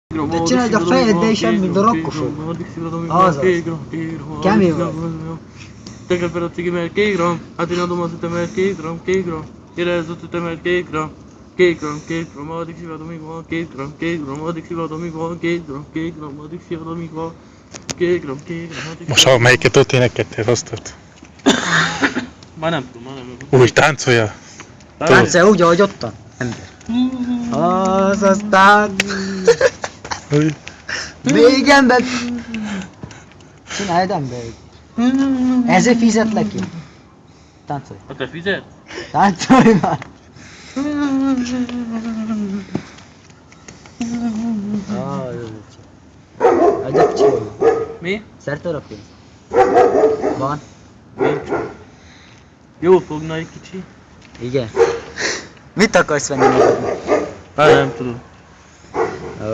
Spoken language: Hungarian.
Te csináld a fejedbe is semmi, de rakkosod. Azaz. Kemény vagy. Tegnap per a cigimet 2 gram, hát én adom az ütemet 2 gram, 2 gram. Érezd az ütemet 2 gram, 2 gram, 2 gram, addig szíved, amíg van, 2 gram, 2 gram, addig szíved, amíg van, 2 gram, 2 gram, addig szíved, amíg van, 2 gram, 2 gram, addig Most melyiket ott énekeltél hoztad? Már nem tudom. Úgy táncolja? Táncolja úgy, ahogy ottan. Az aztán... Úgy. Még ember... Csináld ember. Ezért fizetlek én. Táncolj. Ha te fizet? Táncolj már. Adjak csinálj. Mi? Szerted a pénzt? Van? Nincs. Jó fogna egy kicsi? Igen. Mit akarsz venni magadnak? Hát nem tudom. Ó.